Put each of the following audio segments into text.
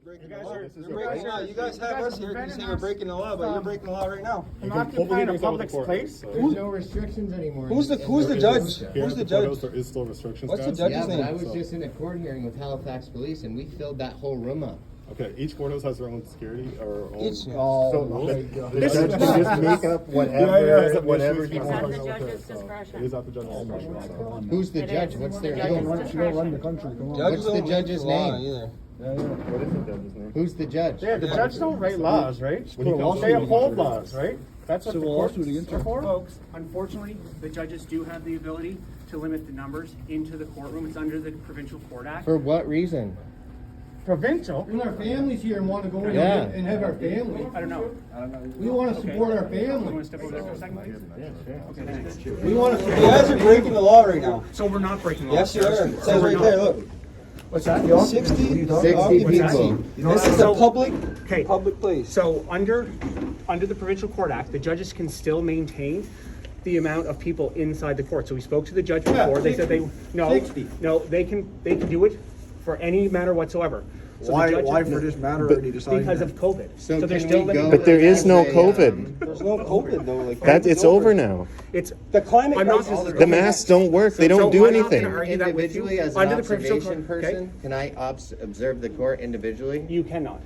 breaking the law. You guys have us here because you say we're breaking the law, but you're breaking the law right now. I'm occupying a public place. There's no restrictions anymore. Who's the judge? Who's the judge? There is still restrictions. What's the guys. judge's Yeah, but name? I was just in a court hearing with Halifax Police, and we filled that whole room up. Okay, each courthouse has their own security or own. Each- The judge can just make up whatever, whatever he It's at wants. the judge's discretion. It is at the judge's discretion. Who's the judge? What's their Judge's name? discretion. the country. Come on. Judges What's the don't judge's make the law name? either. What is the judge's name? Who's the judge? Yeah, the judge don't write laws, right? When he comes They to- uphold laws, right? That's what the Civil courts lawsuit against are for. Folks, unfortunately, the judges do have the ability to limit the numbers into the courtroom. It's under the Provincial Court Act. For what reason? Provincial. When our families here and want to go in Yeah. and have our family, I don't know. we want to support our You want family. to step over there for a second, please? Okay, thanks. We want to You support. guys are breaking the law right now. So we're not breaking law. Yes, you are. It says right there, look. What's that? 60 people. This is a public Okay. place. So under the Provincial Court Act, the judges can still maintain the amount of people inside the court. So we spoke to the judge before. They said they 60. no, they can do it for any matter whatsoever. So Why the judges- for this matter are they deciding Because that? of COVID. So they're can still we go? limited. But there is no Say, COVID. There's no COVID though. Like That it's over now. It's The climate I'm not- crisis is The masks don't work. They don't do I'm not anything. gonna argue that with you. Individually, as an Under the Provincial observation Court- okay? person, can I observe the court individually? You cannot.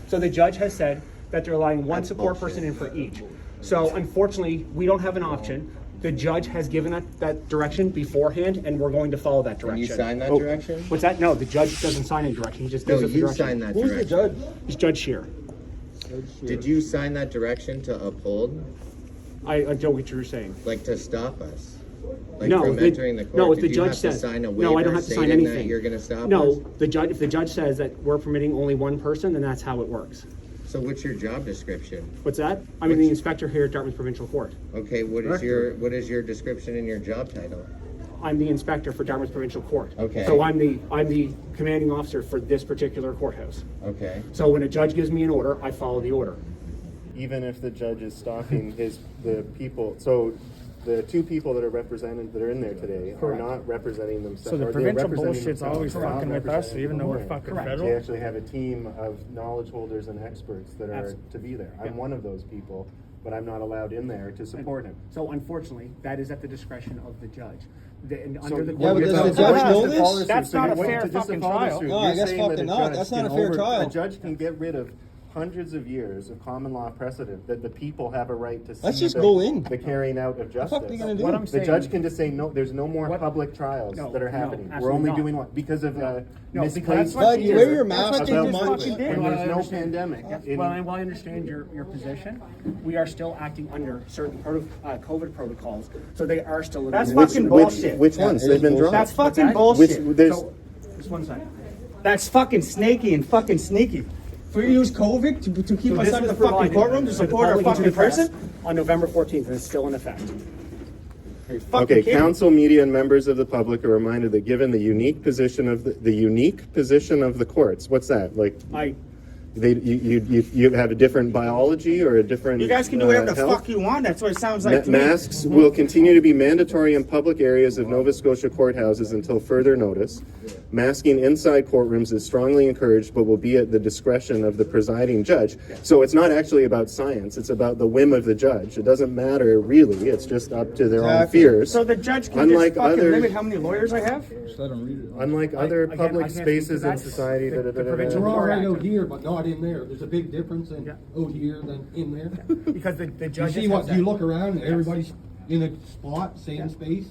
So the judge has said that they're allowing one That's support bullshit. person in for each. So unfortunately, we don't have an option. The judge has given that direction beforehand, and we're going to follow that Can direction. you sign that Oh. direction? What's that? No, the judge doesn't sign any direction. He just No, gives us the you direction. signed that Who's the direction. judge? It's Judge Shear. Did you sign that direction to uphold, I don't get what you're saying. like to stop us? Like No, from the- entering the court? no, if the Did you judge have says to sign a no, I waiver don't have to sign stating that anything. you're gonna stop us? No, if the judge says that we're permitting only one person, then that's how it works. So what's your job description? What's that? I'm the inspector here at Dartmouth Provincial Court. Okay, what is your description in your job title? I'm the inspector for Dartmouth Provincial Court. Okay. So I'm the commanding officer for this particular courthouse. Okay. So when a judge gives me an order, I follow the order. Even if the judge is stopping the people, so the two people that are in there today are not representing themselves. So the or they're provincial representing bullshit's themselves. always They're not fucking with us, representing even though we're the fucking board. federal. They actually have a team of knowledge holders and experts that are Absolutely. to be there. I'm one of those people, but I'm not allowed in there to support him. So unfortunately, that is at the discretion of the judge. And So- under the Yeah, but court- does the Just judge to know follow this? the That's suit. not a Wait, fair just to fucking follow the trial. suit. No, You're I guess saying that fucking a not. judge That's not can a fair trial. A judge can get rid of hundreds of years of common law precedent that the people have a right to see. Let's just the- go in. the carrying out of the justice. fuck they gonna do? What I'm The saying- judge can just say, no, there's no more What- public trials No, that are no, happening. We're absolutely only not. doing what? Because of No, misplaced. because Bud, you wear your mask. That's what in they your just mind. fucking did. When there's no understand. pandemic. in- Well, I understand your position. We are still acting under certain COVID protocols, so they are still. That's limited. fucking bullshit. Which ones? They've been dropped. That's What's fucking that? bullshit. Which there's So, just one second. That's fucking snaky and fucking sneaky. For you to use COVID to keep So us this out of was the fucking provided courtroom to to the support our public and to fucking the press person? on November 14th, and it's still in effect. Are you fucking Okay, kidding? council, media, and members of the public are reminded that given the unique position of the unique position of the courts, what's that? Like you have a different biology or a different. You guys can do whatever the health? fuck you want. That's what it sounds like to me. Masks will continue to be mandatory in public areas of Nova Scotia courthouses until further notice. Masking inside courtrooms is strongly encouraged, but will be at the discretion of the presiding judge. So it's not actually about science; it's about the whim of the judge. It doesn't matter really; it's just up to their own Exactly. fears. So the judge can Unlike just fucking other- limit how many lawyers I have? Just let them read it. Unlike other again, public I can't speak to spaces in that. society, The provincial We're all court right act. out here, but not in there. There's a big difference in Yeah. out here than in there. Because the You judge. see what, do you look around and everybody's in a spot, same space?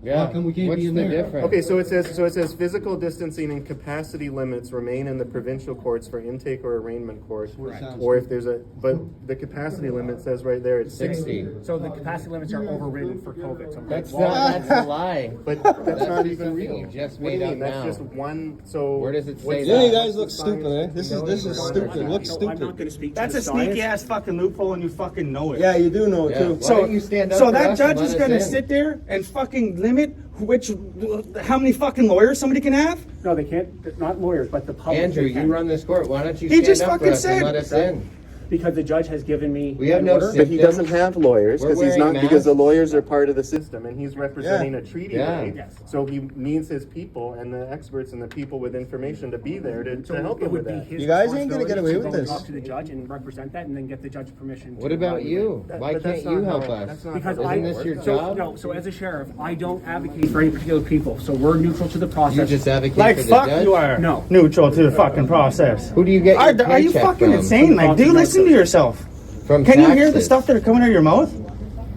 Yeah. How come we can't What's be in the there? difference? Okay, so it says physical distancing and capacity limits remain in the provincial courts for intake or arraignment courts. Correct. Or if there's but the capacity limit says right there it's 60. 60. So the capacity limits are overridden for COVID. So That's a lie. But that's not just even something real. you just What do you made mean? up That's now. just one. So Where does it say what's that? Yeah, you the- guys look stupid, eh? This is stupid. It looks I'm not stupid. going to speak to That's the a sneaky science. ass fucking loophole, and you fucking know it. Yeah, you do know it Yeah. too. Why don't you stand up So for that us judge and let is us gonna in? sit there and fucking limit how many fucking lawyers somebody can have? No, they can't. Not lawyers, but the public. Andrew, they you can. run this court. Why don't you He stand just up for fucking us and said- let us in? because the judge has given me We have an no order. But he doesn't have lawyers We're because he's wearing not because the masks. lawyers are part of the system and he's representing a treaty Yeah. right? Yes. So he needs his people and the experts and the people with information to be there to help It him with would be that. his You guys ain't gonna get away responsibility with to go and this. Talk to the judge and represent that, and then get the judge permission. What to about evaluate you? That- Why but can't that's you not help how- us? that's not Because how Isn't I, this your so, job? no, so as a sheriff, I don't advocate for any particular people, so we're neutral to the process. You just advocate Like for the fuck judge? you are. No. Neutral to the fucking process. Who do you get your Are you paycheck fucking from? insane? Like, do you listen to yourself? From Can you hear the taxes. stuff that are coming out of your mouth?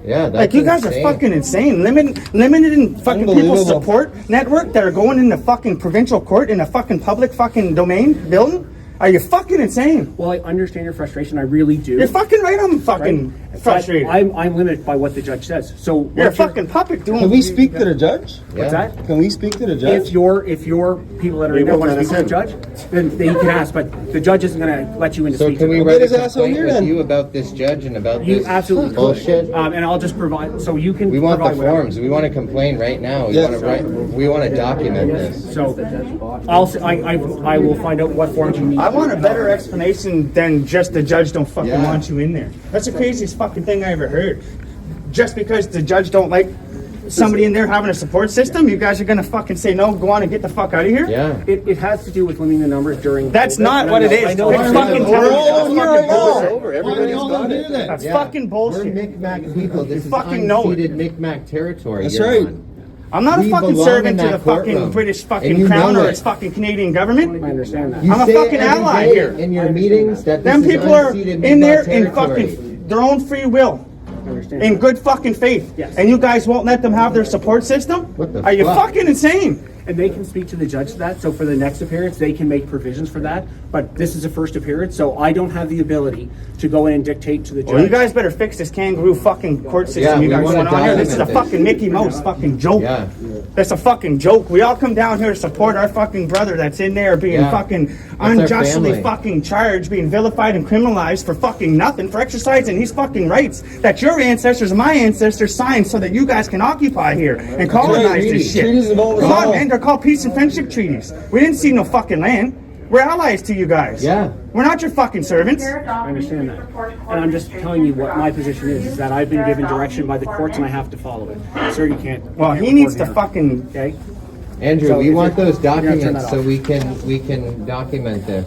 Yeah, that's Like, you guys insane. are fucking insane. Limited in fucking people's Unbelievable. support network that are going in the fucking provincial court in a fucking public fucking domain building. Are you fucking insane? Well, I understand your frustration, I really do. You're fucking right. I'm fucking But frustrated. I'm limited by what the judge says, so. You're a what's your- fucking puppet doing. Can we speak to the judge? What's Yeah. that? Can we speak to the judge? If your people that are They in there won't want to let speak to us the judge, then you can ask, but the judge isn't gonna let you in to So speak can to we them. write a his ass over complaint here with then. you about this judge and about You this absolutely bullshit? could. And I'll just provide, so you can We want the provide whatever. forms. We want to complain right now. We Yes. want to write. We want to document this. So I will find out what forms you need. I want a better explanation than just the judge don't fucking Yeah. want you in there. That's the craziest fucking thing I ever heard. Just because the judge don't like somebody in there having a support system, you guys are gonna fucking say no, go on and get the fuck out of here? Yeah. It has to do with limiting the numbers during. That's COVID, not and what I it know- is. I know It's it's fucking not- terrible. We're all That's here fucking right now. bullshit. Over. Everybody's got it. That's Yeah. fucking We're bullshit. Micmac people. This is fucking know it. unceded Micmac territory. That's you're right. on. I'm not a We fucking belong servant in to that the fucking courtroom. British And fucking you crown know or it. its fucking Canadian government. I understand that. You I'm a say fucking it every ally day here. in your meetings that this Them is people are unceded in there Micmac in territory. fucking their own free will. I understand In that. good fucking faith. Yes. And you guys won't let them have their support system? What the Are you fuck? fucking insane? And they can speak to the judge to that, so for the next appearance, they can make provisions for that, but this is a first appearance, so I don't have the ability to go in and dictate to the judge. Well, you guys better fix this kangaroo fucking court system Yeah, you we guys wanna want on here. This is a document this. fucking Mickey Mouse fucking joke. Yeah. That's a fucking joke. We all come down here to support our fucking brother that's in there being Yeah. fucking our unjustly family. fucking charged, being vilified and criminalized for fucking nothing, for exercising his fucking rights that your ancestors and my ancestors signed so that you guys can occupy here and colonize this shit. Treaties of all- Come on, man. They're called peace and friendship treaties. We didn't see no fucking land. We're allies to you guys. Yeah. We're not your fucking servants. I understand that. And I'm just telling you what my position is that I've been given direction by the courts and I have to follow it. Sir, you can't. Well, you he can't needs to record here. fucking. Okay? Andrew, So we if want you're- those you're gonna turn documents that so off. we can document this.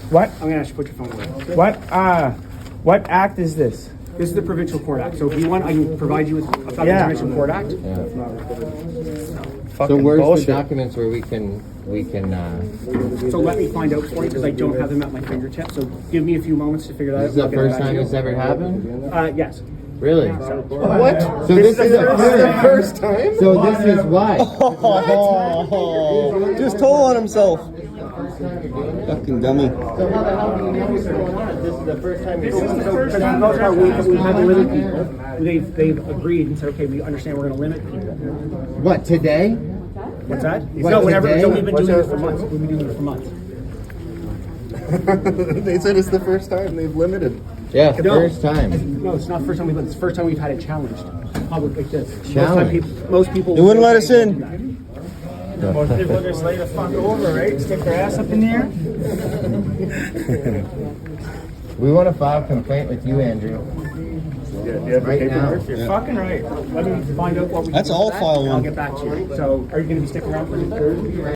What? I'm gonna ask you to put your phone away. What act is this? This is the Provincial Court Act, so if you want, I can provide you with a copy of the Yeah. Provincial Court Act. Yeah. So Fucking where's bullshit. the documents where we can So let me find out for you, because I don't have them at my fingertips, so give me a few moments to figure that out. this is the I'll get first back to time you. this ever happened? Yes. Really? What? So this is the First time? So this is why. Just told on himself. Fucking dummy. So how the hell do you know what's going on? This is the first time you're So, doing because this. for the most part, we have to limit people. They've agreed and said, okay, we understand we're gonna limit people. What, today? What's that? What, No, whenever, today? so we've been What's doing our- it for months. We've been doing it for months. They said it's the first time they've limited. Yeah, No. first time. No, it's not the first time we've, it's the first time we've had it challenged, public like this. Challenged? Most people. They wouldn't let us in. Most people just lay the fuck over, right? Stick their ass up in the air. We want to file a complaint with you, Andrew. Yeah, do you have Right now. paperwork? You're fucking right. Let me find out what we. That's can do all with that, file and I'll one. get back to you. So, are you gonna be sticking around for the third?